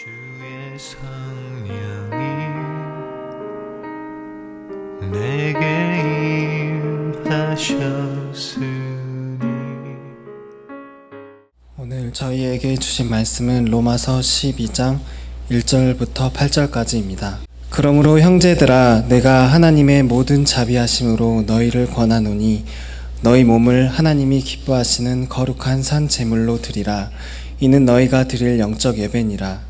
주의 성령이 내게 임하셨으니. 오늘 저희에게 주신 말씀은 로마서 12장 1절부터 8절까지입니다. 그러므로 형제들아, 내가 하나님의 모든 자비하심으로 너희를 권하노니 너희 몸을 하나님이 기뻐하시는 거룩한 산 제물로 드리라. 이는 너희가 드릴 영적 예배니라.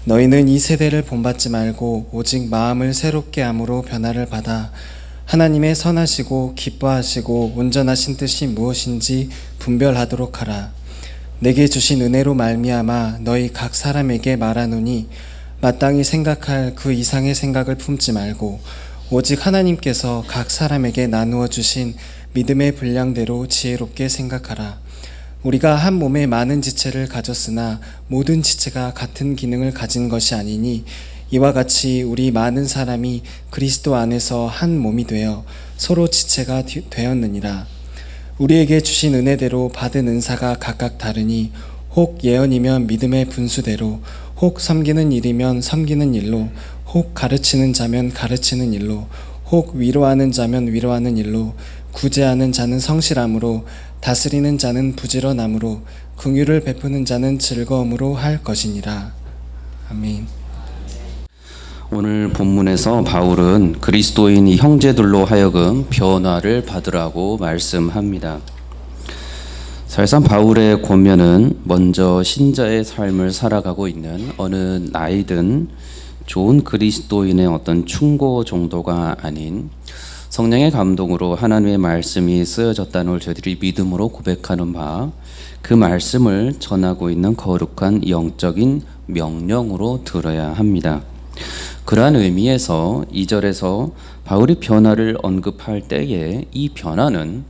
너희는 이 세대를 본받지 말고 오직 마음을 새롭게 함으로 변화를 받아 하나님의 선하시고 기뻐하시고 온전하신 뜻이 무엇인지 분별하도록 하라. 내게 주신 은혜로 말미암아 너희 각 사람에게 말하노니 마땅히 생각할 그 이상의 생각을 품지 말고 오직 하나님께서 각 사람에게 나누어 주신 믿음의 분량대로 지혜롭게 생각하라. 우리가 한 몸에 많은 지체를 가졌으나 모든 지체가 같은 기능을 가진 것이 아니니 이와 같이 우리 많은 사람이 그리스도 안에서 한 몸이 되어 서로 지체가 되었느니라. 우리에게 주신 은혜대로 받은 은사가 각각 다르니 혹 예언이면 믿음의 분수대로, 혹 섬기는 일이면 섬기는 일로, 혹 가르치는 자면 가르치는 일로, 혹 위로하는 자면 위로하는 일로, 구제하는 자는 성실함으로, 다스리는 자는 부지런함으로, 긍휼을 베푸는 자는 즐거움으로 할 것이니라. 아멘. 오늘 본문에서 바울은 그리스도인 형제들로 하여금 변화를 받으라고 말씀합니다. 사실상 바울의 권면은 먼저 신자의 삶을 살아가고 있는 어느 나이든 좋은 그리스도인의 어떤 충고 정도가 아닌 성령의 감동으로 하나님의 말씀이 쓰여졌다는 걸 저희들이 믿음으로 고백하는 바, 그 말씀을 전하고 있는 거룩한 영적인 명령으로 들어야 합니다. 그러한 의미에서 2절에서 바울이 변화를 언급할 때에 이 변화는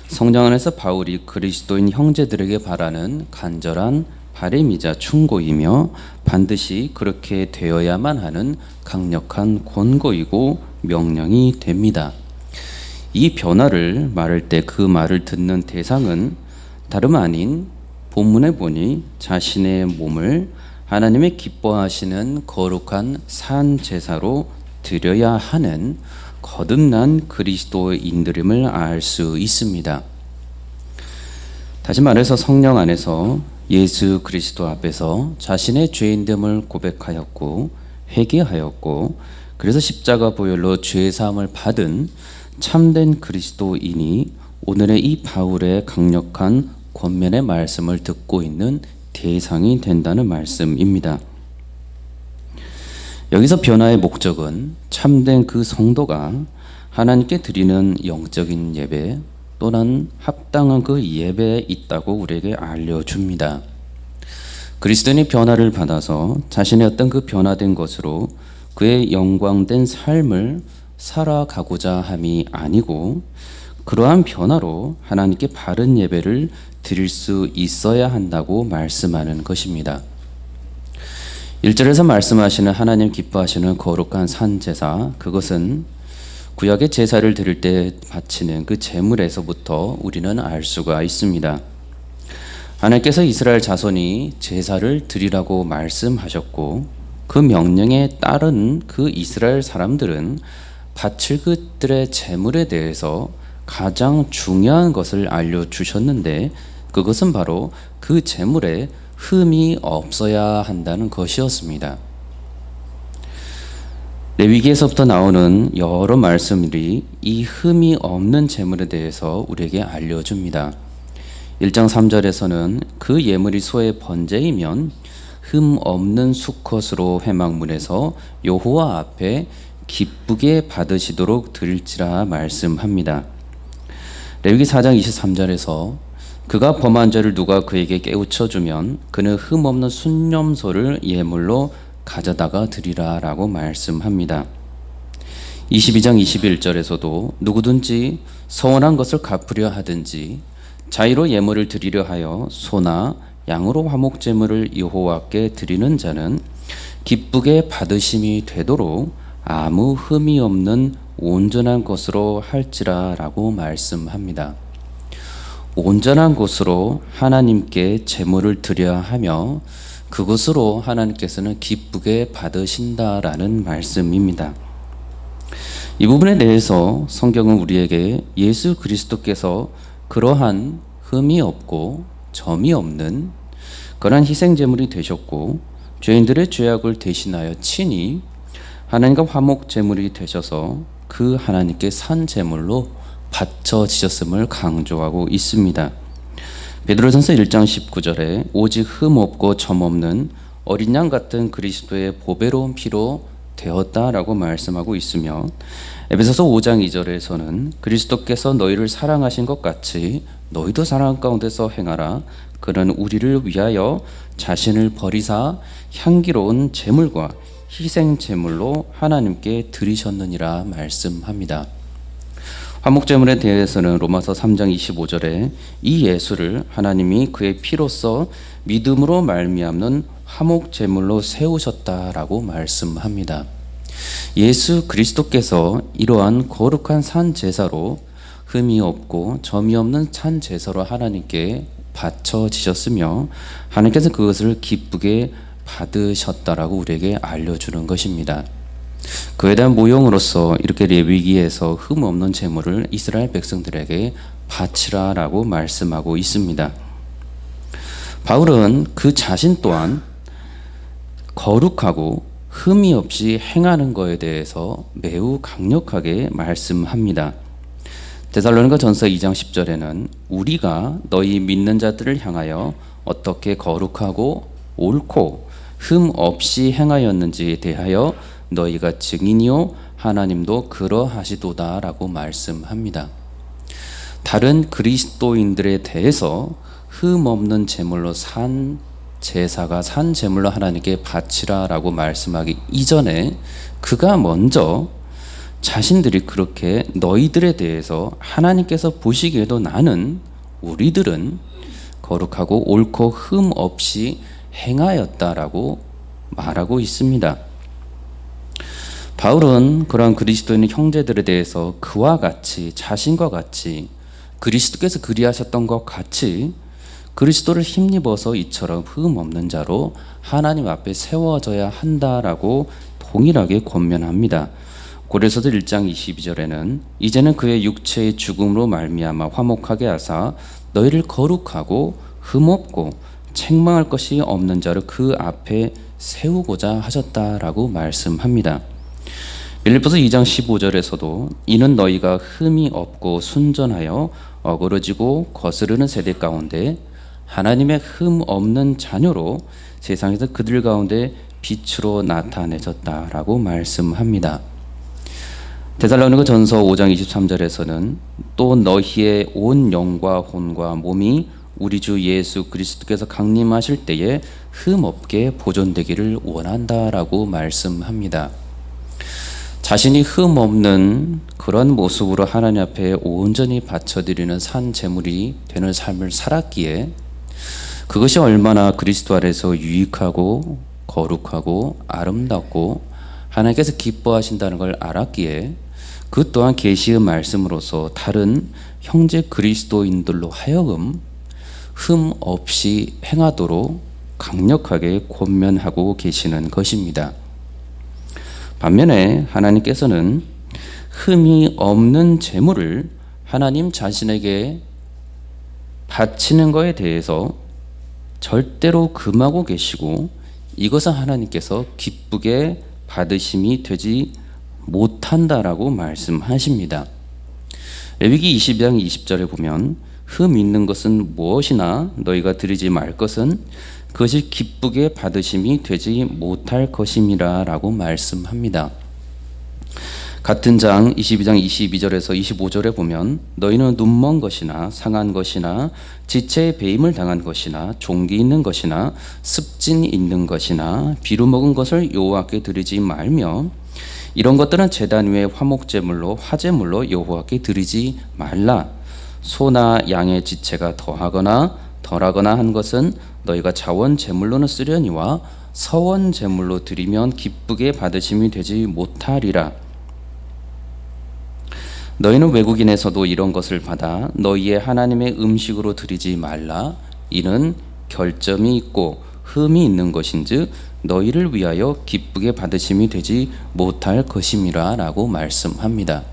성령 안에서 바울이 그리스도인 형제들에게 바라는 간절한 바람이자 충고이며 반드시 그렇게 되어야만 하는 강력한 권고이고 명령이 됩니다. 이 변화를 말할 때 그 말을 듣는 대상은 다름 아닌 본문에 보니 자신의 몸을 하나님의 기뻐하시는 거룩한 산 제사로 드려야 하는 거듭난 그리스도인들임을 알 수 있습니다. 다시 말해서 성령 안에서 예수 그리스도 앞에서 자신의 죄인됨을 고백하였고 회개하였고 그래서 십자가 보혈로 죄 사함을 받은 참된 그리스도인이 오늘의 이 바울의 강력한 권면의 말씀을 듣고 있는 대상이 된다는 말씀입니다. 여기서 변화의 목적은 참된 그 성도가 하나님께 드리는 영적인 예배 또는 합당한 그 예배에 있다고 우리에게 알려줍니다. 그리스도인이 변화를 받아서 자신의 어떤 그 변화된 것으로 그의 영광된 삶을 살아가고자 함이 아니고 그러한 변화로 하나님께 바른 예배를 드릴 수 있어야 한다고 말씀하는 것입니다. 1절에서 말씀하시는 하나님 기뻐하시는 거룩한 산제사, 그것은 구약의 제사를 드릴 때 바치는 그 제물에서부터 우리는 알 수가 있습니다. 하나님께서 이스라엘 자손이 제사를 드리라고 말씀하셨고 그 명령에 따른 그 이스라엘 사람들은 바칠 그들의 제물에 대해서 가장 중요한 것을 알려주셨는데 그것은 바로 그 제물에 흠이 없어야 한다는 것이었습니다. 레위기에서부터 나오는 여러 말씀들이 이 흠이 없는 제물에 대해서 우리에게 알려줍니다. 1장 3절에서는 그 예물이 소의 번제이면 흠 없는 수컷으로 회막문에서 여호와 앞에 기쁘게 받으시도록 드릴지라 말씀합니다. 레위기 4장 23절에서 그가 범한 죄를 누가 그에게 깨우쳐주면 그는 흠없는 순념소를 예물로 가져다가 드리라 라고 말씀합니다. 22장 21절에서도 누구든지 서원한 것을 갚으려 하든지 자의로 예물을 드리려 하여 소나 양으로 화목제물을 여호와께 드리는 자는 기쁘게 받으심이 되도록 아무 흠이 없는 온전한 것으로 할지라 라고 말씀합니다. 온전한 것으로 하나님께 제물을 드려야 하며 그것으로 하나님께서는 기쁘게 받으신다라는 말씀입니다. 이 부분에 대해서 성경은 우리에게 예수 그리스도께서 그러한 흠이 없고 점이 없는 그러한 희생제물이 되셨고 죄인들의 죄악을 대신하여 친히 하나님과 화목제물이 되셔서 그 하나님께 산 제물로 바쳐지셨음을 강조하고 있습니다. 베드로전서 1장 19절에 오직 흠 없고 점 없는 어린 양 같은 그리스도의 보배로운 피로 되었다라고 말씀하고 있으며 에베소서 5장 2절에서는 그리스도께서 너희를 사랑하신 것 같이 너희도 사랑 가운데서 행하라. 그는 우리를 위하여 자신을 버리사 향기로운 제물과 희생 제물로 하나님께 드리셨느니라 말씀합니다. 화목제물에 대해서는 로마서 3장 25절에 이 예수를 하나님이 그의 피로써 믿음으로 말미암는 화목제물로 세우셨다라고 말씀합니다. 예수 그리스도께서 이러한 거룩한 산 제사로 흠이 없고 점이 없는 산 제사로 하나님께 바쳐지셨으며 하나님께서 그것을 기쁘게 받으셨다라고 우리에게 알려주는 것입니다. 그에 대한 모형으로서 이렇게 레위기에서 흠 없는 제물을 이스라엘 백성들에게 바치라라고 말씀하고 있습니다. 바울은 그 자신 또한 거룩하고 흠이 없이 행하는 것에 대해서 매우 강력하게 말씀합니다. 데살로니가 전서 2장 10절에는 우리가 너희 믿는 자들을 향하여 어떻게 거룩하고 옳고 흠 없이 행하였는지에 대하여 너희가 증인이요 하나님도 그러하시도다라고 말씀합니다. 다른 그리스도인들에 대해서 흠 없는 제물로 산 제사가 산 제물로 하나님께 바치라라고 말씀하기 이전에 그가 먼저 자신들이 그렇게 너희들에 대해서 하나님께서 보시기에도 나는 우리들은 거룩하고 옳고 흠 없이 행하였다라고 말하고 있습니다. 바울은 그러한 그리스도인 형제들에 대해서 그와 같이 자신과 같이 그리스도께서 그리하셨던 것 같이 그리스도를 힘입어서 이처럼 흠 없는 자로 하나님 앞에 세워져야 한다라고 동일하게 권면합니다. 고린도서 1장 22절에는 이제는 그의 육체의 죽음으로 말미암아 화목하게 하사 너희를 거룩하고 흠없고 책망할 것이 없는 자로 그 앞에 세우고자 하셨다라고 말씀합니다. 빌립보서 2장 15절에서도 이는 너희가 흠이 없고 순전하여 어그러지고 거스르는 세대 가운데 하나님의 흠 없는 자녀로 세상에서 그들 가운데 빛으로 나타내졌다라고 말씀합니다. 데살로니가 전서 5장 23절에서는 또 너희의 온 영과 혼과 몸이 우리 주 예수 그리스도께서 강림하실 때에 흠 없게 보존되기를 원한다라고 말씀합니다. 자신이 흠 없는 그런 모습으로 하나님 앞에 온전히 바쳐드리는 산 제물이 되는 삶을 살았기에 그것이 얼마나 그리스도 아래서 유익하고 거룩하고 아름답고 하나님께서 기뻐하신다는 걸 알았기에 그 또한 계시의 말씀으로서 다른 형제 그리스도인들로 하여금 흠 없이 행하도록 강력하게 권면하고 계시는 것입니다. 반면에 하나님께서는 흠이 없는 제물을 하나님 자신에게 바치는 것에 대해서 절대로 금하고 계시고 이것은 하나님께서 기쁘게 받으심이 되지 못한다라고 말씀하십니다. 레위기 22장 20절에 보면 흠 있는 것은 무엇이나 너희가 드리지 말 것은 그것이 기쁘게 받으심이 되지 못할 것임이라 라고 말씀합니다. 같은 장 22장 22절에서 25절에 보면 너희는 눈먼 것이나 상한 것이나 지체에 배임을 당한 것이나 종기 있는 것이나 습진 있는 것이나 비루 먹은 것을 여호와께 드리지 말며 이런 것들은 제단 위에 화목제물로 화제물로 여호와께 드리지 말라. 소나 양의 지체가 더하거나 덜하거나 한 것은 너희가 자원 제물로는 쓰려니와 서원 제물로 드리면 기쁘게 받으심이 되지 못하리라. 너희는 외국인에서도 이런 것을 받아 너희의 하나님의 음식으로 드리지 말라. 이는 결점이 있고 흠이 있는 것인즉 너희를 위하여 기쁘게 받으심이 되지 못할 것임이라 라고 말씀합니다.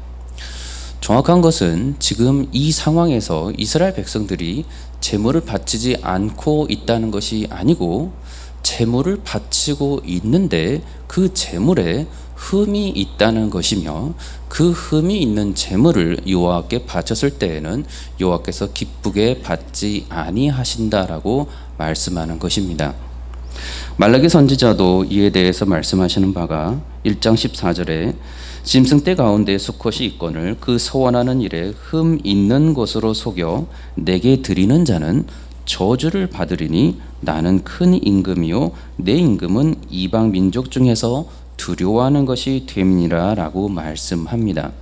정확한 것은 지금 이 상황에서 이스라엘 백성들이 제물을 바치지 않고 있다는 것이 아니고 제물을 바치고 있는데 그 제물에 흠이 있다는 것이며 그 흠이 있는 제물을 여호와께 바쳤을 때에는 여호와께서 기쁘게 받지 아니하신다라고 말씀하는 것입니다. 말라기 선지자도 이에 대해서 말씀하시는 바가 1장 14절에 짐승떼 가운데 수컷이 있거늘 그 소원하는 일에 흠 있는 것으로 속여 내게 드리는 자는 저주를 받으리니 나는 큰 임금이요 내 임금은 이방 민족 중에서 두려워하는 것이 됨이니라 라고 말씀합니다.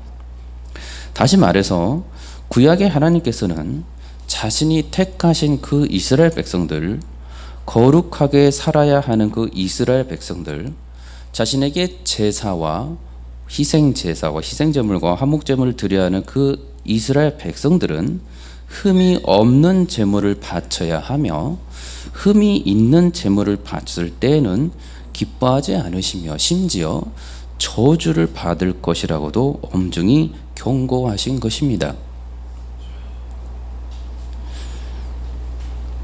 다시 말해서 구약의 하나님께서는 자신이 택하신 그 이스라엘 백성들, 거룩하게 살아야 하는 그 이스라엘 백성들, 자신에게 제사와 희생제사와 희생제물과 화목제물을 드려야 하는 그 이스라엘 백성들은 흠이 없는 제물을 바쳐야 하며 흠이 있는 제물을 바칠 때에는 기뻐하지 않으시며 심지어 저주를 받을 것이라고도 엄중히 경고하신 것입니다.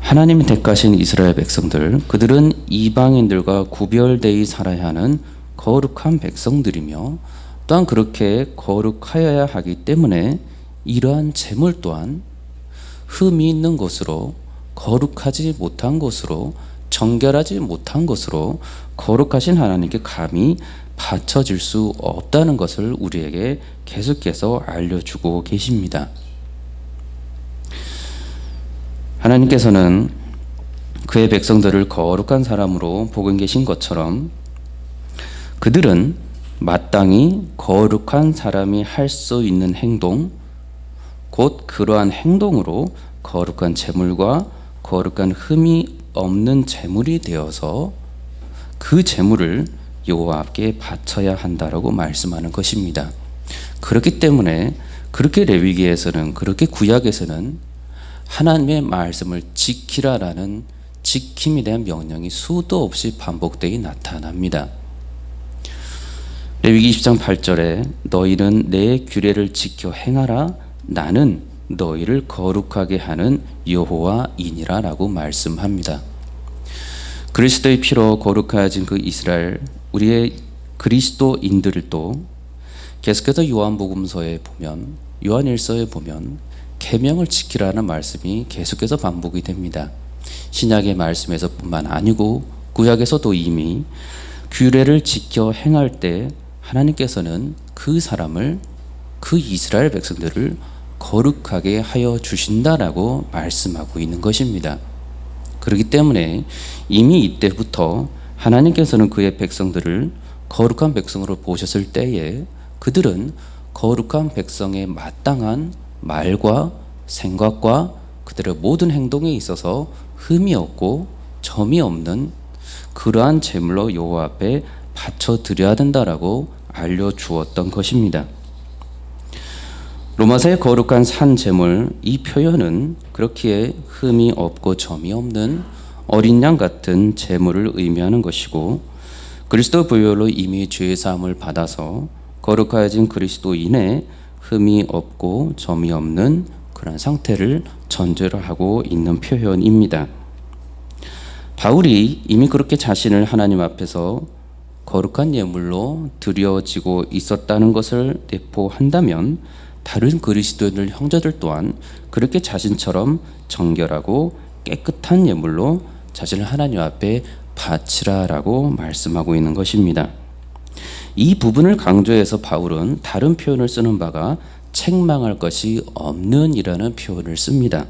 하나님이 택하신 이스라엘 백성들, 그들은 이방인들과 구별되어 살아야 하는 거룩한 백성들이며 또한 그렇게 거룩하여야 하기 때문에 이러한 제물 또한 흠이 있는 것으로, 거룩하지 못한 것으로, 정결하지 못한 것으로 거룩하신 하나님께 감히 바쳐질 수 없다는 것을 우리에게 계속해서 알려주고 계십니다. 하나님께서는 그의 백성들을 거룩한 사람으로 보고 계신 것처럼 그들은 마땅히 거룩한 사람이 할 수 있는 행동, 곧 그러한 행동으로 거룩한 제물과 거룩한 흠이 없는 제물이 되어서 그 제물을 여호와 앞에 바쳐야 한다라고 말씀하는 것입니다. 그렇기 때문에 그렇게 레위기에서는, 그렇게 구약에서는 하나님의 말씀을 지키라라는 지킴에 대한 명령이 수도 없이 반복되어 나타납니다. 레위기 20장 8절에 너희는 내 규례를 지켜 행하라 나는 너희를 거룩하게 하는 여호와이니라 라고 말씀합니다. 그리스도의 피로 거룩하여진 그 이스라엘, 우리의 그리스도인들도 계속해서 요한복음서에 보면, 요한일서에 보면 계명을 지키라는 말씀이 계속해서 반복이 됩니다. 신약의 말씀에서 뿐만 아니고 구약에서도 이미 규례를 지켜 행할 때 하나님께서는 그 사람을, 그 이스라엘 백성들을 거룩하게 하여 주신다라고 말씀하고 있는 것입니다. 그렇기 때문에 이미 이때부터 하나님께서는 그의 백성들을 거룩한 백성으로 보셨을 때에 그들은 거룩한 백성의 마땅한 말과 생각과 그들의 모든 행동에 있어서 흠이 없고 점이 없는 그러한 제물로 여호와 앞에 바쳐 드려야 된다라고 알려주었던 것입니다. 로마서의 거룩한 산 제물, 이 표현은 그렇기에 흠이 없고 점이 없는 어린 양 같은 제물을 의미하는 것이고, 그리스도 부활로 이미 죄 사함을 받아서 거룩하여진 그리스도인의 흠이 없고 점이 없는 그런 상태를 전제로 하고 있는 표현입니다. 바울이 이미 그렇게 자신을 하나님 앞에서 거룩한 예물로 드려지고 있었다는 것을 내포한다면 다른 그리스도인들 형제들 또한 그렇게 자신처럼 정결하고 깨끗한 예물로 자신을 하나님 앞에 바치라라고 말씀하고 있는 것입니다. 이 부분을 강조해서 바울은 다른 표현을 쓰는 바가 책망할 것이 없는 이라는 표현을 씁니다.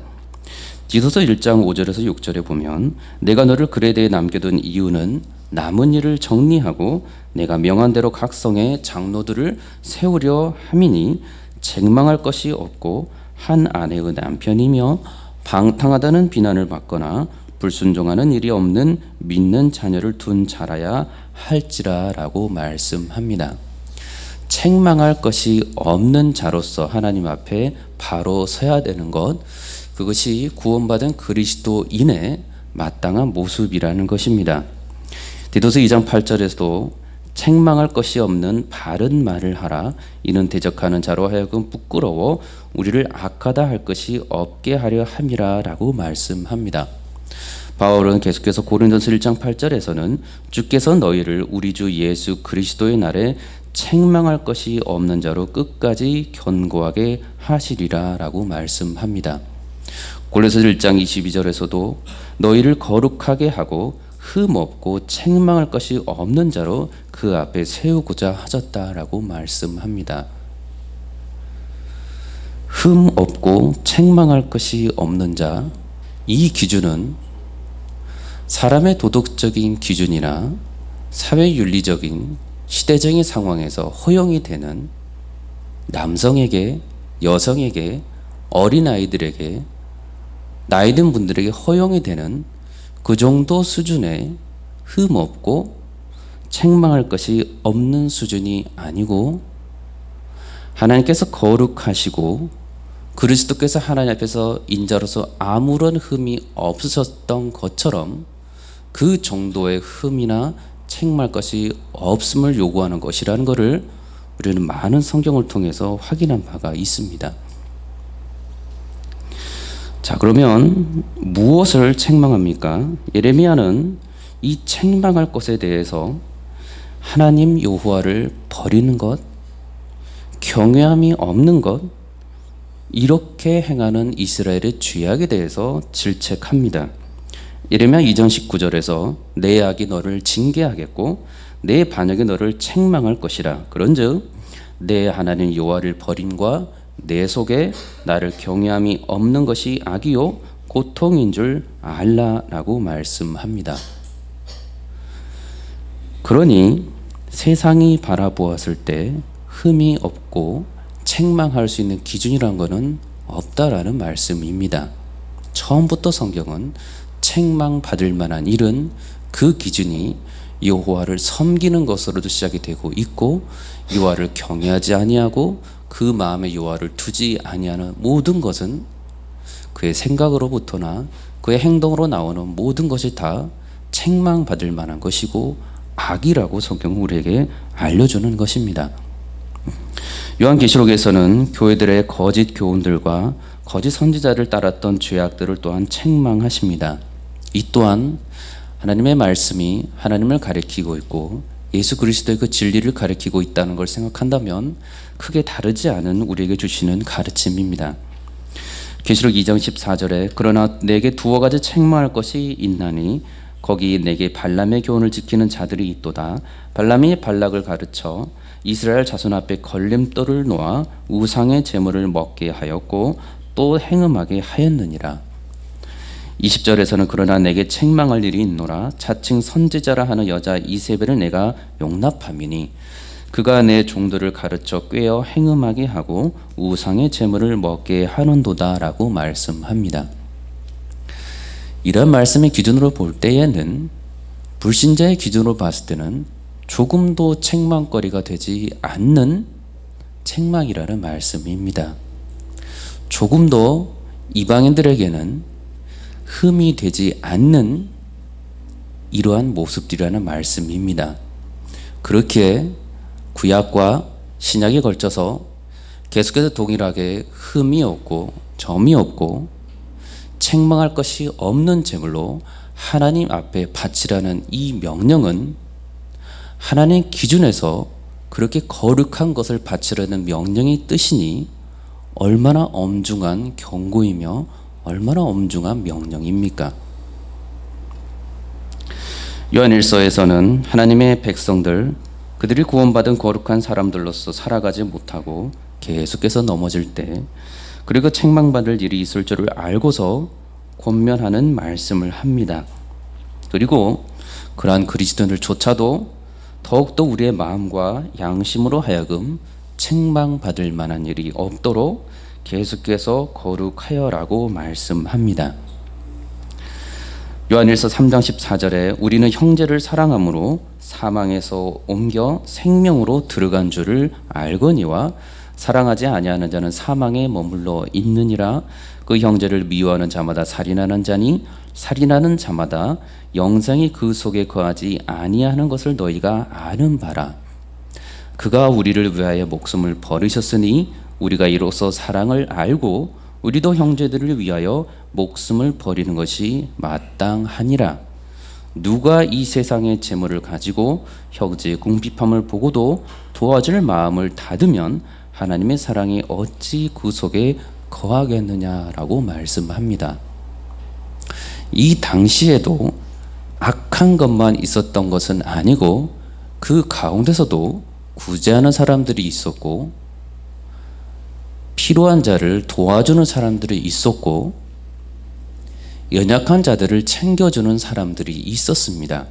디도서 1장 5절에서 6절에 보면 내가 너를 그레데에 남겨둔 이유는 남은 일을 정리하고 내가 명한 대로 각 성에 장로들을 세우려 함이니 책망할 것이 없고 한 아내의 남편이며 방탕하다는 비난을 받거나 불순종하는 일이 없는 믿는 자녀를 둔 자라야 할지라 라고 말씀합니다. 책망할 것이 없는 자로서 하나님 앞에 바로 서야 되는 것, 그것이 구원받은 그리스도인의 마땅한 모습이라는 것입니다. 디도서 2장 8절에서도 책망할 것이 없는 바른 말을 하라. 이는 대적하는 자로 하여금 부끄러워 우리를 악하다 할 것이 없게 하려 함이라 라고 말씀합니다. 바울은 계속해서 고린도서 1장 8절에서는 주께서 너희를 우리 주 예수 그리스도의 날에 책망할 것이 없는 자로 끝까지 견고하게 하시리라 라고 말씀합니다. 골로새서 1장 22절에서도 너희를 거룩하게 하고 흠 없고 책망할 것이 없는 자로 그 앞에 세우고자 하셨다라고 말씀합니다. 흠 없고 책망할 것이 없는 자, 이 기준은 사람의 도덕적인 기준이나 사회윤리적인 시대적인 상황에서 허용이 되는 남성에게, 여성에게, 어린아이들에게, 나이 든 분들에게 허용이 되는 그 정도 수준의 흠 없고 책망할 것이 없는 수준이 아니고, 하나님께서 거룩하시고 그리스도께서 하나님 앞에서 인자로서 아무런 흠이 없으셨던 것처럼 그 정도의 흠이나 책망할 것이 없음을 요구하는 것이라는 것을 우리는 많은 성경을 통해서 확인한 바가 있습니다. 자, 그러면 무엇을 책망합니까? 예레미야는 이 책망할 것에 대해서 하나님 여호와를 버리는 것, 경외함이 없는 것, 이렇게 행하는 이스라엘의 죄악에 대해서 질책합니다. 예레미야 2장 19절에서 내 악이 너를 징계하겠고 내 반역이 너를 책망할 것이라. 그런즉 내 하나님 여호와를 버림과 내 속에 나를 경외함이 없는 것이 악이요 고통인 줄 알라라고 말씀합니다. 그러니 세상이 바라보았을 때 흠이 없고 책망할 수 있는 기준이란 것은 없다라는 말씀입니다. 처음부터 성경은 책망받을 만한 일은 그 기준이 여호와를 섬기는 것으로도 시작이 되고 있고, 여호와를 경외하지 아니하고 그 마음에 여호와를 두지 아니하는 모든 것은 그의 생각으로부터나 그의 행동으로 나오는 모든 것이 다 책망받을 만한 것이고 악이라고 성경은 우리에게 알려주는 것입니다. 요한계시록에서는 교회들의 거짓 교훈들과 거짓 선지자를 따랐던 죄악들을 또한 책망하십니다. 이 또한 하나님의 말씀이 하나님을 가리키고 있고 예수 그리스도의 그 진리를 가리키고 있다는 걸 생각한다면 크게 다르지 않은 우리에게 주시는 가르침입니다. 계시록 2장 14절에 그러나 내게 두어 가지 책망할 것이 있나니 거기 내게 발람의 교훈을 지키는 자들이 있도다. 발람이 발락을 가르쳐 이스라엘 자손 앞에 걸림돌을 놓아 우상의 제물을 먹게 하였고 또 행음하게 하였느니라. 20절에서는 그러나 내게 책망할 일이 있노라. 자칭 선지자라 하는 여자 이세벨을 내가 용납함이니 그가 내 종들을 가르쳐 꾀어 행음하게 하고 우상의 제물을 먹게 하는도다 라고 말씀합니다. 이런 말씀의 기준으로 볼 때에는, 불신자의 기준으로 봤을 때는 조금도 책망거리가 되지 않는 책망이라는 말씀입니다. 조금도 이방인들에게는 흠이 되지 않는 이러한 모습들이라는 말씀입니다. 그렇게 구약과 신약에 걸쳐서 계속해서 동일하게 흠이 없고 점이 없고 책망할 것이 없는 제물로 하나님 앞에 바치라는 이 명령은 하나님 기준에서 그렇게 거룩한 것을 바치라는 명령의 뜻이니 얼마나 엄중한 경고이며 얼마나 엄중한 명령입니까? 요한일서에서는 하나님의 백성들, 그들이 구원받은 거룩한 사람들로서 살아가지 못하고 계속해서 넘어질 때, 그리고 책망받을 일이 있을 줄을 알고서 권면하는 말씀을 합니다. 그리고 그러한 그리스도인들조차도 더욱더 우리의 마음과 양심으로 하여금 책망받을 만한 일이 없도록 계속해서 거룩하여라고 말씀합니다. 요한일서 3장 14절에 우리는 형제를 사랑함으로 사망에서 옮겨 생명으로 들어간 줄을 알거니와 사랑하지 아니하는 자는 사망에 머물러 있느니라. 그 형제를 미워하는 자마다 살인하는 자니 살인하는 자마다 영생이 그 속에 거하지 아니하는 것을 너희가 아는 바라. 그가 우리를 위하여 목숨을 버리셨으니 우리가 이로써 사랑을 알고 우리도 형제들을 위하여 목숨을 버리는 것이 마땅하니라. 누가 이 세상의 재물을 가지고 형제의 궁핍함을 보고도 도와줄 마음을 닫으면 하나님의 사랑이 어찌 그 속에 거하겠느냐라고 말씀합니다. 이 당시에도 악한 것만 있었던 것은 아니고 그 가운데서도 구제하는 사람들이 있었고 필요한 자를 도와주는 사람들이 있었고 연약한 자들을 챙겨주는 사람들이 있었습니다.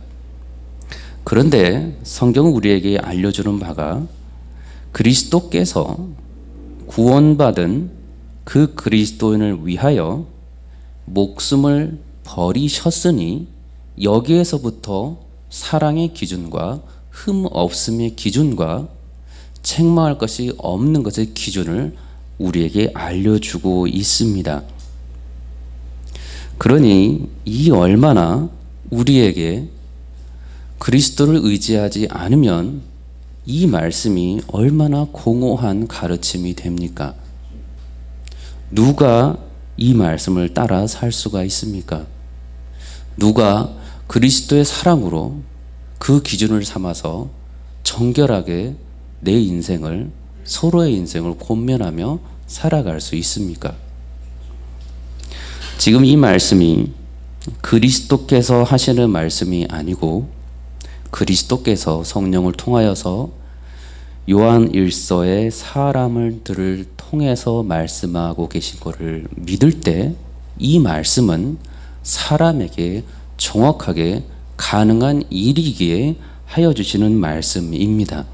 그런데 성경은 우리에게 알려주는 바가 그리스도께서 구원받은 그 그리스도인을 위하여 목숨을 버리셨으니 여기에서부터 사랑의 기준과 흠 없음의 기준과 책망할 것이 없는 것의 기준을 우리에게 알려주고 있습니다. 그러니 이 얼마나 우리에게 그리스도를 의지하지 않으면 이 말씀이 얼마나 공허한 가르침이 됩니까? 누가 이 말씀을 따라 살 수가 있습니까? 누가 그리스도의 사랑으로 그 기준을 삼아서 정결하게 내 인생을, 서로의 인생을 권면하며 살아갈 수 있습니까? 지금 이 말씀이 그리스도께서 하시는 말씀이 아니고 그리스도께서 성령을 통하여서 요한 1서의 사람들을 통해서 말씀하고 계신 것을 믿을 때 이 말씀은 사람에게 정확하게 가능한 일이기에 하여 주시는 말씀입니다.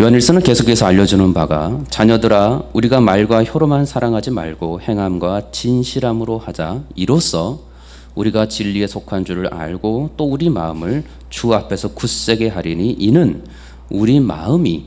요한일서는 계속해서 알려주는 바가 자녀들아 우리가 말과 혀로만 사랑하지 말고 행함과 진실함으로 하자. 이로써 우리가 진리에 속한 줄을 알고 또 우리 마음을 주 앞에서 굳세게 하리니 이는 우리 마음이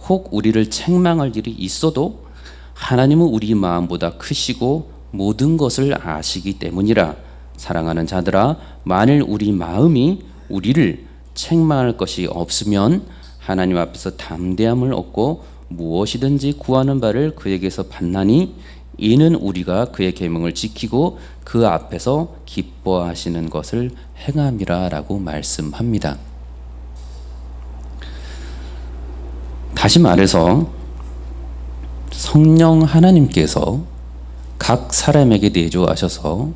혹 우리를 책망할 일이 있어도 하나님은 우리 마음보다 크시고 모든 것을 아시기 때문이라. 사랑하는 자들아 만일 우리 마음이 우리를 책망할 것이 없으면 하나님 앞에서 담대함을 얻고 무엇이든지 구하는 바를 그에게서 받나니 이는 우리가 그의 계명을 지키고 그 앞에서 기뻐하시는 것을 행함이라 라고 말씀합니다. 다시 말해서 성령 하나님께서 각 사람에게 내주하셔서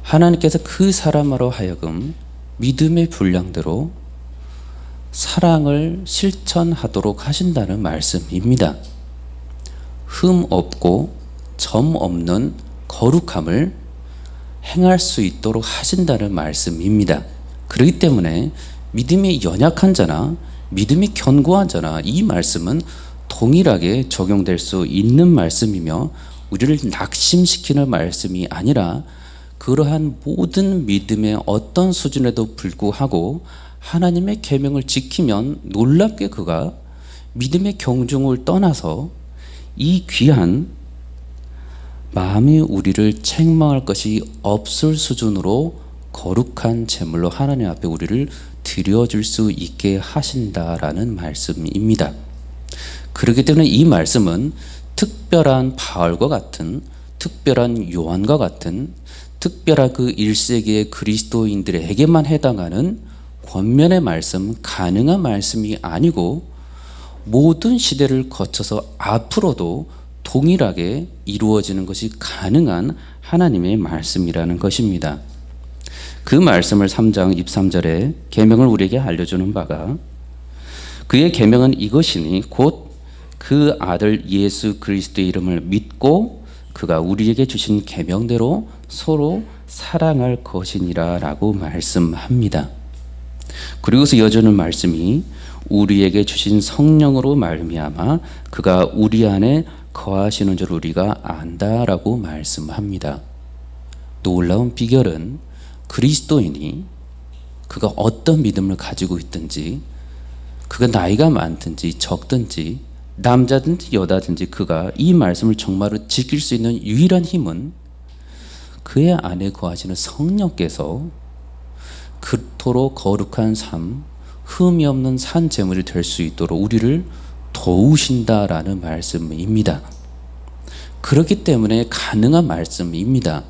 하나님께서 그 사람으로 하여금 믿음의 분량대로 사랑을 실천하도록 하신다는 말씀입니다. 흠 없고 점 없는 거룩함을 행할 수 있도록 하신다는 말씀입니다. 그렇기 때문에 믿음이 연약한 자나 믿음이 견고한 자나 이 말씀은 동일하게 적용될 수 있는 말씀이며 우리를 낙심시키는 말씀이 아니라 그러한 모든 믿음의 어떤 수준에도 불구하고 하나님의 계명을 지키면 놀랍게 그가 믿음의 경중을 떠나서 이 귀한 마음이 우리를 책망할 것이 없을 수준으로 거룩한 제물로 하나님 앞에 우리를 드려줄 수 있게 하신다라는 말씀입니다. 그렇기 때문에 이 말씀은 특별한 바울과 같은, 특별한 요한과 같은, 특별한 그 1세기의 그리스도인들에게만 해당하는 권면의 말씀, 가능한 말씀이 아니고 모든 시대를 거쳐서 앞으로도 동일하게 이루어지는 것이 가능한 하나님의 말씀이라는 것입니다. 그 말씀을 3장 23절에 계명을 우리에게 알려주는 바가 그의 계명은 이것이니 곧 그 아들 예수 그리스도의 이름을 믿고 그가 우리에게 주신 계명대로 서로 사랑할 것이니라 라고 말씀합니다. 그리고서 이어지는 말씀이 우리에게 주신 성령으로 말미암아 그가 우리 안에 거하시는 줄 우리가 안다라고 말씀합니다. 놀라운 비결은 그리스도인이 그가 어떤 믿음을 가지고 있든지 그가 나이가 많든지 적든지 남자든지 여자든지 그가 이 말씀을 정말로 지킬 수 있는 유일한 힘은 그의 안에 거하시는 성령께서 그토록 거룩한 삶, 흠이 없는 산 제물이 될 수 있도록 우리를 도우신다라는 말씀입니다. 그렇기 때문에 가능한 말씀입니다.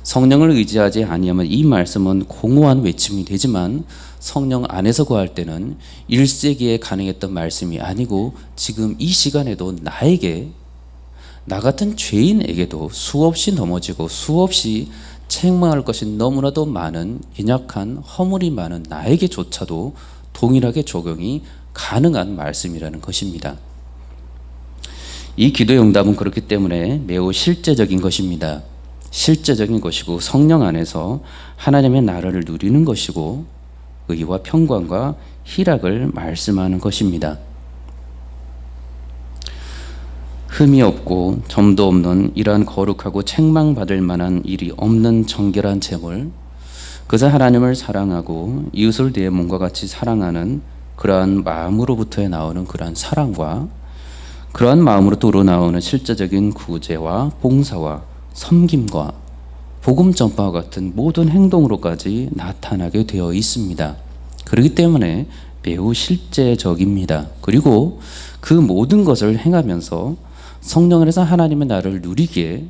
성령을 의지하지 아니하면 이 말씀은 공허한 외침이 되지만 성령 안에서 거할 때는 1세기에 가능했던 말씀이 아니고 지금 이 시간에도 나에게, 나 같은 죄인에게도 수없이 넘어지고 수없이 책망할 것이 너무나도 많은 연약한 허물이 많은 나에게조차도 동일하게 적용이 가능한 말씀이라는 것입니다. 이 기도의 응답은 그렇기 때문에 매우 실제적인 것입니다. 실제적인 것이고 성령 안에서 하나님의 나라를 누리는 것이고 의와 평강과 희락을 말씀하는 것입니다. 흠이 없고 점도 없는 이러한 거룩하고 책망받을 만한 일이 없는 정결한 제물, 그저 하나님을 사랑하고 이웃을 내 몸과 같이 사랑하는 그러한 마음으로부터 나오는 그러한 사랑과 그러한 마음으로부터 우러나오는 실제적인 구제와 봉사와 섬김과 복음 전파와 같은 모든 행동으로까지 나타나게 되어 있습니다. 그렇기 때문에 매우 실제적입니다. 그리고 그 모든 것을 행하면서 성령 안에서 하나님의 나라를 누리기에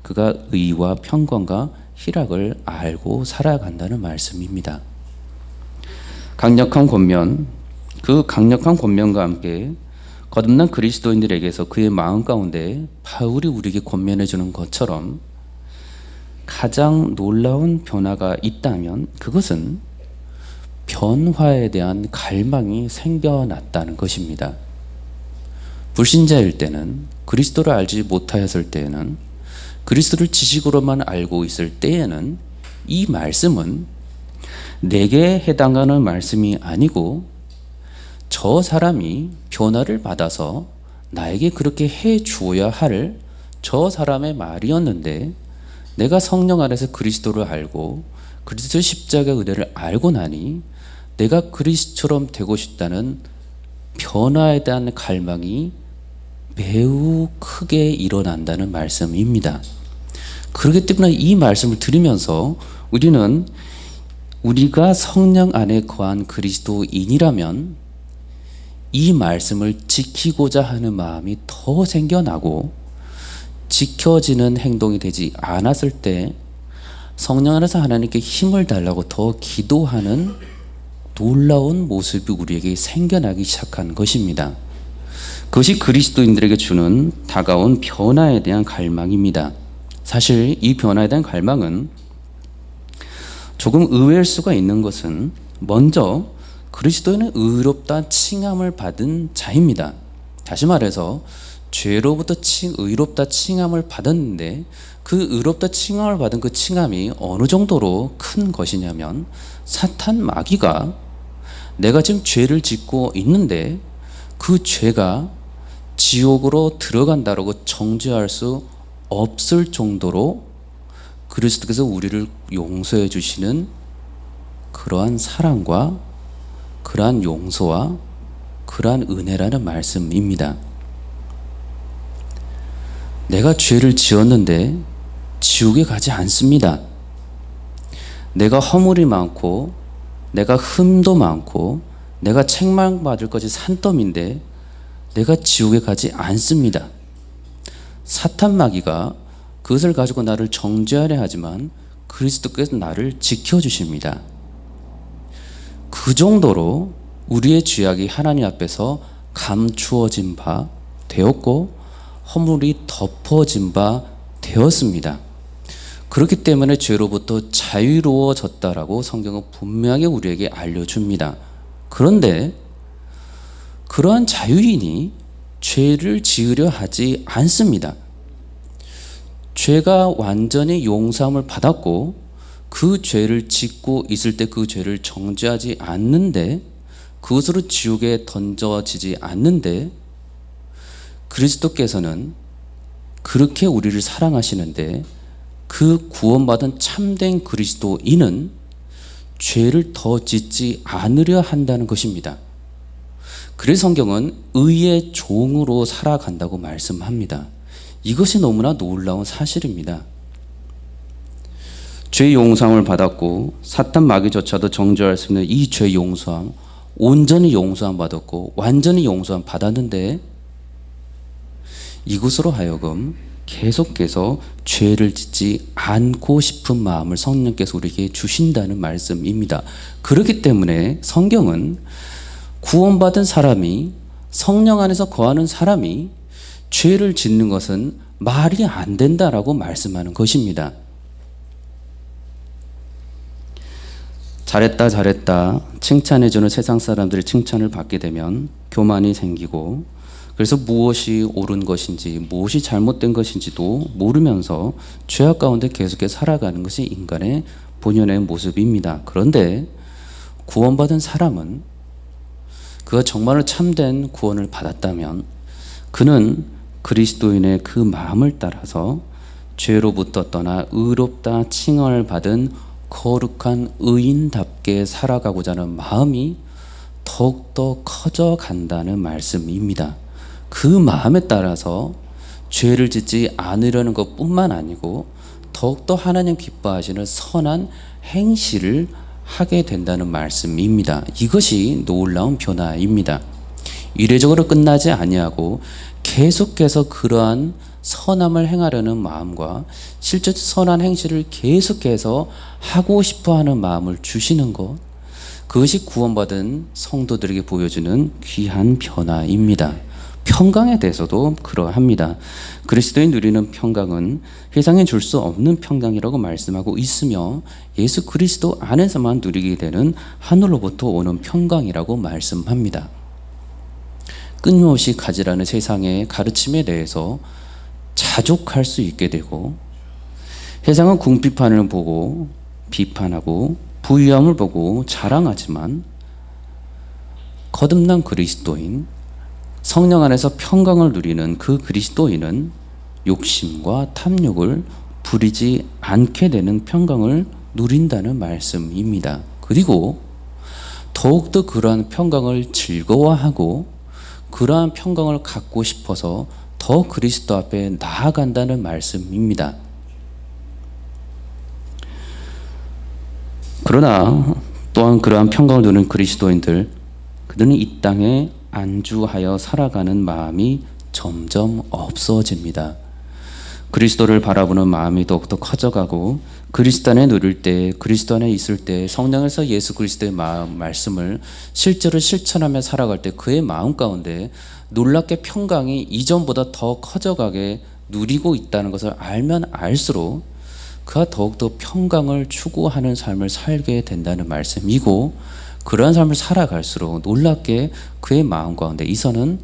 그가 의와 평강과 희락을 알고 살아간다는 말씀입니다. 강력한 권면, 그 강력한 권면과 함께 거듭난 그리스도인들에게서 그의 마음 가운데 바울이 우리에게 권면해 주는 것처럼 가장 놀라운 변화가 있다면 그것은 변화에 대한 갈망이 생겨났다는 것입니다. 불신자일 때는, 그리스도를 알지 못하였을 때에는, 그리스도를 지식으로만 알고 있을 때에는 이 말씀은 내게 해당하는 말씀이 아니고 저 사람이 변화를 받아서 나에게 그렇게 해 주어야 할 저 사람의 말이었는데, 내가 성령 안에서 그리스도를 알고 그리스도 십자가 은혜를 알고 나니 내가 그리스도처럼 되고 싶다는 변화에 대한 갈망이 매우 크게 일어난다는 말씀입니다. 그렇기 때문에 이 말씀을 들으면서 우리는 우리가 성령 안에 거한 그리스도인이라면 이 말씀을 지키고자 하는 마음이 더 생겨나고, 지켜지는 행동이 되지 않았을 때 성령 안에서 하나님께 힘을 달라고 더 기도하는 놀라운 모습이 우리에게 생겨나기 시작한 것입니다. 그것이 그리스도인들에게 주는 다가온 변화에 대한 갈망입니다. 사실 이 변화에 대한 갈망은 조금 의외일 수가 있는 것은, 먼저 그리스도인은 의롭다 칭함을 받은 자입니다. 다시 말해서 죄로부터 의롭다 칭함을 받았는데, 그 의롭다 칭함을 받은 그 칭함이 어느 정도로 큰 것이냐면, 사탄 마귀가 내가 지금 죄를 짓고 있는데 그 죄가 지옥으로 들어간다라고 정죄할 수 없을 정도로 그리스도께서 우리를 용서해 주시는 그러한 사랑과 그러한 용서와 그러한 은혜라는 말씀입니다. 내가 죄를 지었는데 지옥에 가지 않습니다. 내가 허물이 많고 내가 흠도 많고 내가 책망받을 것이 산더미인데 내가 지옥에 가지 않습니다. 사탄 마귀가 그것을 가지고 나를 정죄하려 하지만 그리스도께서 나를 지켜주십니다. 그 정도로 우리의 죄악이 하나님 앞에서 감추어진 바 되었고 허물이 덮어진 바 되었습니다. 그렇기 때문에 죄로부터 자유로워졌다라고 성경은 분명하게 우리에게 알려줍니다. 그런데 그러한 자유인이 죄를 지으려 하지 않습니다. 죄가 완전히 용서함을 받았고 그 죄를 짓고 있을 때 그 죄를 정죄하지 않는데, 그것으로 지옥에 던져지지 않는데, 그리스도께서는 그렇게 우리를 사랑하시는데 그 구원받은 참된 그리스도인은 죄를 더 짓지 않으려 한다는 것입니다. 그래서 성경은 의의 종으로 살아간다고 말씀합니다. 이것이 너무나 놀라운 사실입니다. 죄 용서함을 받았고 사탄 마귀조차도 정죄할 수 없는 이 죄 용서함, 온전히 용서함 받았고 완전히 용서함 받았는데 이것으로 하여금 계속해서 죄를 짓지 않고 싶은 마음을 성령께서 우리에게 주신다는 말씀입니다. 그렇기 때문에 성경은 구원받은 사람이, 성령 안에서 거하는 사람이 죄를 짓는 것은 말이 안 된다라고 말씀하는 것입니다. 잘했다 잘했다 칭찬해주는 세상 사람들의 칭찬을 받게 되면 교만이 생기고, 그래서 무엇이 옳은 것인지 무엇이 잘못된 것인지도 모르면서 죄악 가운데 계속해서 살아가는 것이 인간의 본연의 모습입니다. 그런데 구원받은 사람은, 그가 정말로 참된 구원을 받았다면 그는 그리스도인의 그 마음을 따라서 죄로부터 떠나 의롭다 칭함을 받은 거룩한 의인답게 살아가고자 하는 마음이 더욱더 커져간다는 말씀입니다. 그 마음에 따라서 죄를 짓지 않으려는 것뿐만 아니고 더욱더 하나님 기뻐하시는 선한 행실을 하게 된다는 말씀입니다. 이것이 놀라운 변화입니다. 이례적으로 끝나지 아니하고 계속해서 그러한 선함을 행하려는 마음과 실제 선한 행실을 계속해서 하고 싶어하는 마음을 주시는 것, 그것이 구원받은 성도들에게 보여주는 귀한 변화입니다. 평강에 대해서도 그러합니다. 그리스도인 누리는 평강은 세상에 줄 수 없는 평강이라고 말씀하고 있으며 예수 그리스도 안에서만 누리게 되는 하늘로부터 오는 평강이라고 말씀합니다. 끊임없이 가지라는 세상의 가르침에 대해서 자족할 수 있게 되고, 세상은 궁핍함을 보고 비판하고 부유함을 보고 자랑하지만 거듭난 그리스도인, 성령 안에서 평강을 누리는 그 그리스도인은 욕심과 탐욕을 부리지 않게 되는 평강을 누린다는 말씀입니다. 그리고 더욱더 그러한 평강을 즐거워하고 그러한 평강을 갖고 싶어서 더 그리스도 앞에 나아간다는 말씀입니다. 그러나 또한 그러한 평강을 누리는 그리스도인들, 그들은 이 땅에 안주하여 살아가는 마음이 점점 없어집니다. 그리스도를 바라보는 마음이 더욱더 커져가고, 그리스도 안에 누릴 때, 그리스도 안에 있을 때, 성령에서 예수 그리스도의 말씀을 실제로 실천하며 살아갈 때 그의 마음 가운데 놀랍게 평강이 이전보다 더 커져가게 누리고 있다는 것을 알면 알수록 그가 더욱더 평강을 추구하는 삶을 살게 된다는 말씀이고, 그러한 삶을 살아갈수록 놀랍게 그의 마음 가운데 이서는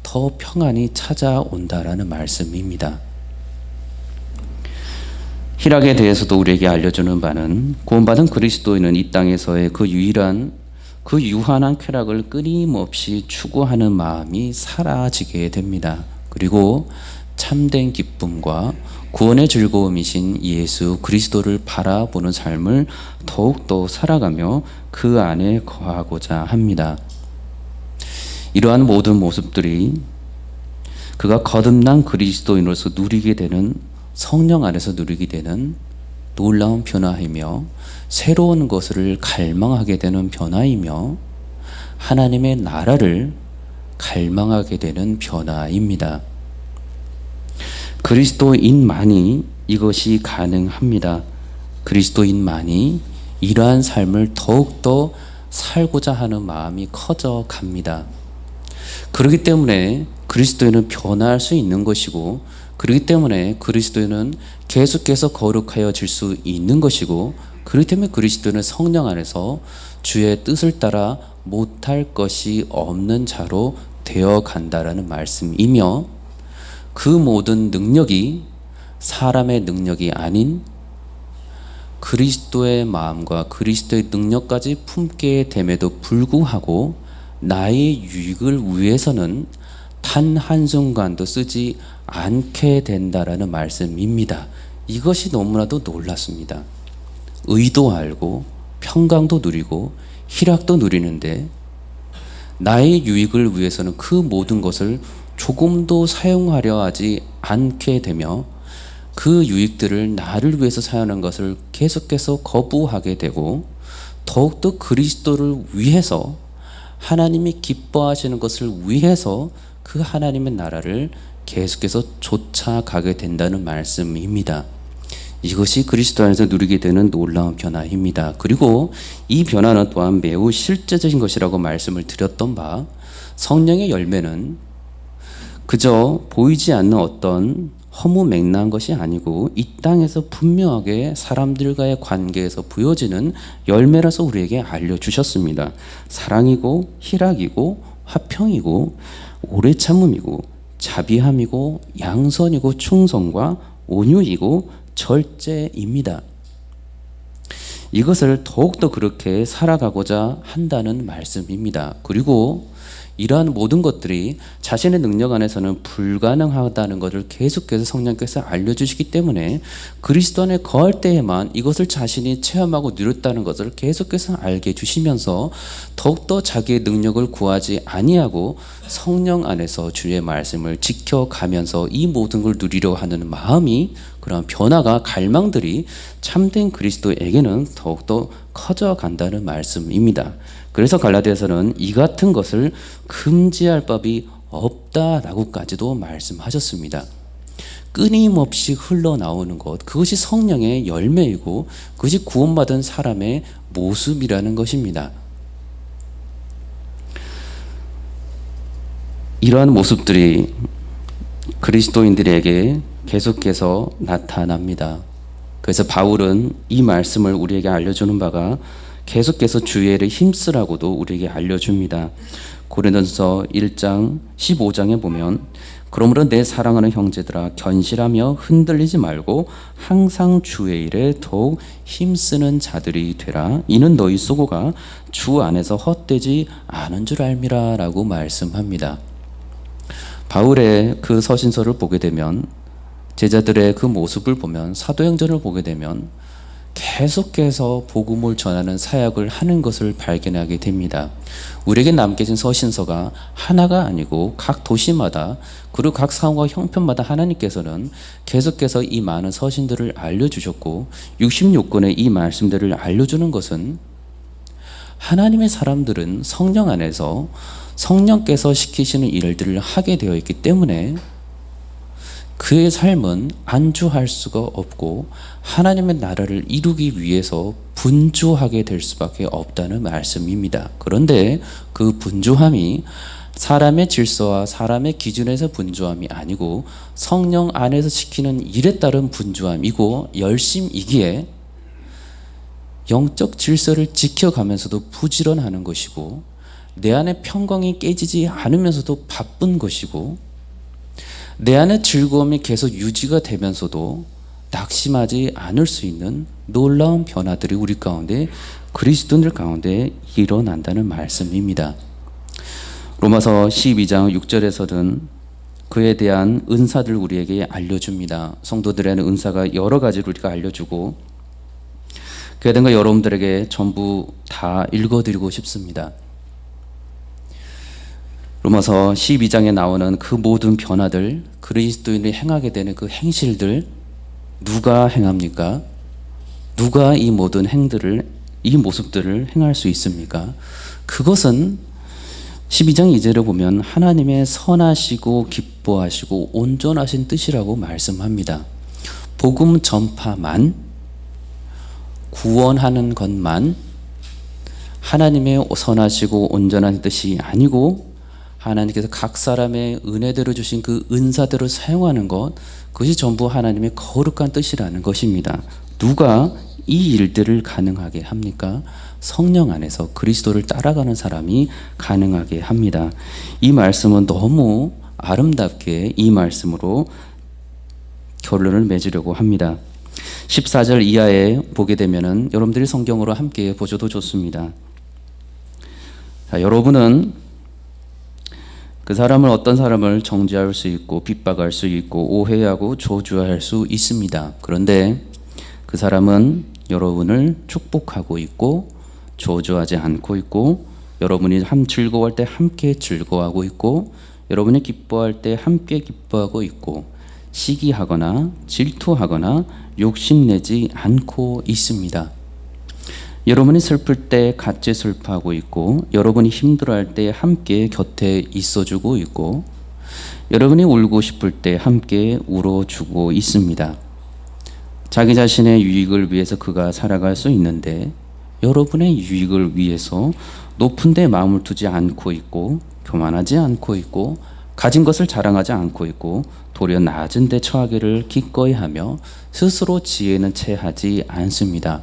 더 평안이 찾아온다라는 말씀입니다. 희락에 대해서도 우리에게 알려주는 바는, 구원받은 그리스도인은 이 땅에서의 그 유한한 쾌락을 끊임없이 추구하는 마음이 사라지게 됩니다. 그리고 참된 기쁨과 구원의 즐거움이신 예수 그리스도를 바라보는 삶을 더욱더 살아가며 그 안에 거하고자 합니다. 이러한 모든 모습들이 그가 거듭난 그리스도인으로서 누리게 되는, 성령 안에서 누리게 되는 놀라운 변화이며 새로운 것을 갈망하게 되는 변화이며 하나님의 나라를 갈망하게 되는 변화입니다. 그리스도인만이 이것이 가능합니다. 그리스도인만이 이러한 삶을 더욱더 살고자 하는 마음이 커져갑니다. 그렇기 때문에 그리스도인은 변화할 수 있는 것이고, 그렇기 때문에 그리스도인은 계속해서 거룩하여질 수 있는 것이고, 그렇기 때문에 그리스도인은 성령 안에서 주의 뜻을 따라 못할 것이 없는 자로 되어 간다라는 말씀이며, 그 모든 능력이 사람의 능력이 아닌 그리스도의 마음과 그리스도의 능력까지 품게 됨에도 불구하고 나의 유익을 위해서는 단 한순간도 쓰지 않게 된다라는 말씀입니다. 이것이 너무나도 놀랐습니다. 의도 알고 평강도 누리고 희락도 누리는데 나의 유익을 위해서는 그 모든 것을 조금도 사용하려 하지 않게 되며 그 유익들을 나를 위해서 사용하는 것을 계속해서 거부하게 되고 더욱더 그리스도를 위해서 하나님이 기뻐하시는 것을 위해서 그 하나님의 나라를 계속해서 쫓아가게 된다는 말씀입니다. 이것이 그리스도 안에서 누리게 되는 놀라운 변화입니다. 그리고 이 변화는 또한 매우 실제적인 것이라고 말씀을 드렸던 바 성령의 열매는 그저 보이지 않는 어떤 허무맹랑한 것이 아니고 이 땅에서 분명하게 사람들과의 관계에서 보여지는 열매라서 우리에게 알려주셨습니다. 사랑이고 희락이고 화평이고 오래 참음이고 자비함이고 양선이고 충성과 온유이고 절제입니다. 이것을 더욱더 그렇게 살아가고자 한다는 말씀입니다. 그리고 이러한 모든 것들이 자신의 능력 안에서는 불가능하다는 것을 계속해서 성령께서 알려주시기 때문에 그리스도 안에 거할 때에만 이것을 자신이 체험하고 누렸다는 것을 계속해서 알게 해주시면서 더욱더 자기의 능력을 구하지 아니하고 성령 안에서 주의 말씀을 지켜가면서 이 모든 걸 누리려 하는 마음이 그런 변화가 갈망들이 참된 그리스도에게는 더욱더 커져간다는 말씀입니다. 그래서 갈라디아서는 이 같은 것을 금지할 법이 없다라고까지도 말씀하셨습니다. 끊임없이 흘러나오는 것, 그것이 성령의 열매이고 그것이 구원받은 사람의 모습이라는 것입니다. 이러한 모습들이 그리스도인들에게 계속해서 나타납니다. 그래서 바울은 이 말씀을 우리에게 알려주는 바가 계속해서 주의 일에 힘쓰라고도 우리에게 알려줍니다. 고린도전서 1장 15장에 보면 그러므로 내 사랑하는 형제들아 견실하며 흔들리지 말고 항상 주의 일에 더욱 힘쓰는 자들이 되라. 이는 너희 수고가 주 안에서 헛되지 않은 줄 알미라 라고 말씀합니다. 바울의 그 서신서를 보게 되면 제자들의 그 모습을 보면 사도행전을 보게 되면 계속해서 복음을 전하는 사역을 하는 것을 발견하게 됩니다. 우리에게 남겨진 서신서가 하나가 아니고 각 도시마다 그리고 각 상황과 형편마다 하나님께서는 계속해서 이 많은 서신들을 알려주셨고 66권의 이 말씀들을 알려주는 것은 하나님의 사람들은 성령 안에서 성령께서 시키시는 일들을 하게 되어 있기 때문에 그의 삶은 안주할 수가 없고 하나님의 나라를 이루기 위해서 분주하게 될 수밖에 없다는 말씀입니다. 그런데 그 분주함이 사람의 질서와 사람의 기준에서 분주함이 아니고 성령 안에서 시키는 일에 따른 분주함이고 열심이기에 영적 질서를 지켜가면서도 부지런하는 것이고 내 안에 평강이 깨지지 않으면서도 바쁜 것이고 내 안의 즐거움이 계속 유지가 되면서도 낙심하지 않을 수 있는 놀라운 변화들이 우리 가운데 그리스도인들 가운데 일어난다는 말씀입니다. 로마서 12장 6절에서는 그에 대한 은사들 우리에게 알려줍니다. 성도들에는 은사가 여러 가지를 우리가 알려주고 그에 대한 거 여러분들에게 전부 다 읽어드리고 싶습니다. 로마서 12장에 나오는 그 모든 변화들, 그리스도인이 행하게 되는 그 행실들 누가 행합니까? 누가 이 모든 행들을, 이 모습들을 행할 수 있습니까? 그것은 12장 2절을 보면 하나님의 선하시고 기뻐하시고 온전하신 뜻이라고 말씀합니다. 복음 전파만, 구원하는 것만 하나님의 선하시고 온전한 뜻이 아니고 하나님께서 각 사람의 은혜대로 주신 그 은사대로 사용하는 것, 그것이 전부 하나님의 거룩한 뜻이라는 것입니다. 누가 이 일들을 가능하게 합니까? 성령 안에서 그리스도를 따라가는 사람이 가능하게 합니다. 이 말씀은 너무 아름답게 이 말씀으로 결론을 맺으려고 합니다. 14절 이하에 보게 되면은 여러분들이 성경으로 함께 보셔도 좋습니다. 자, 여러분은 그 사람을 어떤 사람을 정죄할 수 있고 핍박할 수 있고 오해하고 저주할 수 있습니다. 그런데 그 사람은 여러분을 축복하고 있고 저주하지 않고 있고 여러분이 즐거워할 때 함께 즐거워하고 있고, 여러분이 기뻐할 때 함께 기뻐하고 있고, 시기하거나 질투하거나 욕심내지 않고 있습니다. 여러분이 슬플 때 같이 슬퍼하고 있고, 여러분이 힘들어할 때 함께 곁에 있어주고 있고, 여러분이 울고 싶을 때 함께 울어주고 있습니다. 자기 자신의 유익을 위해서 그가 살아갈 수 있는데, 여러분의 유익을 위해서 높은 데 마음을 두지 않고 있고, 교만하지 않고 있고, 가진 것을 자랑하지 않고 있고, 도리어 낮은 데 처하기를 기꺼이 하며 스스로 지혜는 채하지 않습니다.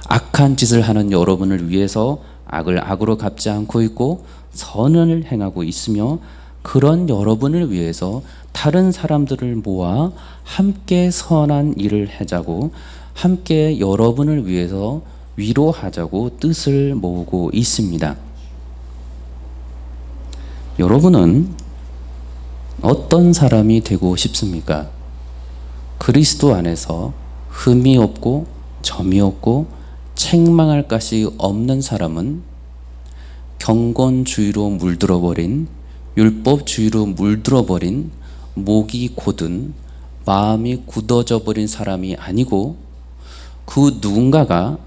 악한 짓을 하는 여러분을 위해서 악을 악으로 갚지 않고 있고, 선을 행하고 있으며, 그런 여러분을 위해서 다른 사람들을 모아 함께 선한 일을 하자고, 함께 여러분을 위해서 위로하자고 뜻을 모으고 있습니다. 여러분은 어떤 사람이 되고 싶습니까? 그리스도 안에서 흠이 없고 점이 없고 책망할 것이 없는 사람은 경건주의로 물들어버린, 율법주의로 물들어버린, 목이 곧은 마음이 굳어져 버린 사람이 아니고, 그 누군가가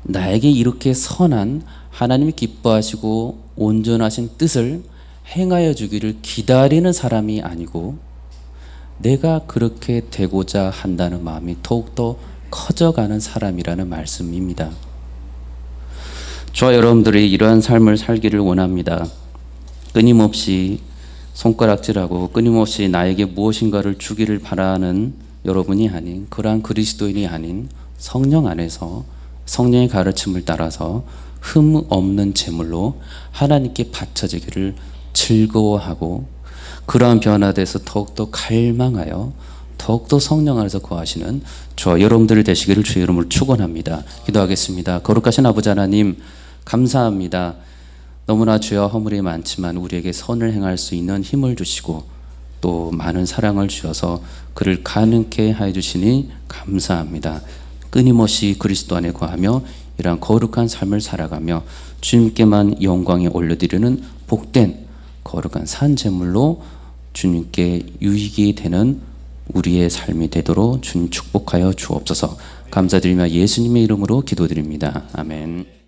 나에게 이렇게 선한 하나님이 기뻐하시고 온전하신 뜻을 행하여 주기를 기다리는 사람이 아니고, 내가 그렇게 되고자 한다는 마음이 더욱더 커져가는 사람이라는 말씀입니다. 저와 여러분들이 이러한 삶을 살기를 원합니다. 끊임없이 손가락질하고 끊임없이 나에게 무엇인가를 주기를 바라는 여러분이 아닌, 그러한 그리스도인이 아닌 성령 안에서 성령의 가르침을 따라서 흠 없는 제물로 하나님께 바쳐지기를 즐거워하고, 그러한 변화돼서 더욱더 갈망하여 더욱더 성령 안에서 거하시는 저와 여러분들이 되시기를 주의 이름으로 축원합니다. 기도하겠습니다. 거룩하신 아버지 하나님, 감사합니다. 너무나 죄와 허물이 많지만 우리에게 선을 행할 수 있는 힘을 주시고, 또 많은 사랑을 주셔서 그를 가능케 하여 주시니 감사합니다. 끊임없이 그리스도 안에 거하며 이러한 거룩한 삶을 살아가며 주님께만 영광에 올려드리는 복된 거룩한 산 제물로 주님께 유익이 되는 우리의 삶이 되도록 주님 축복하여 주옵소서. 감사드리며 예수님의 이름으로 기도드립니다. 아멘.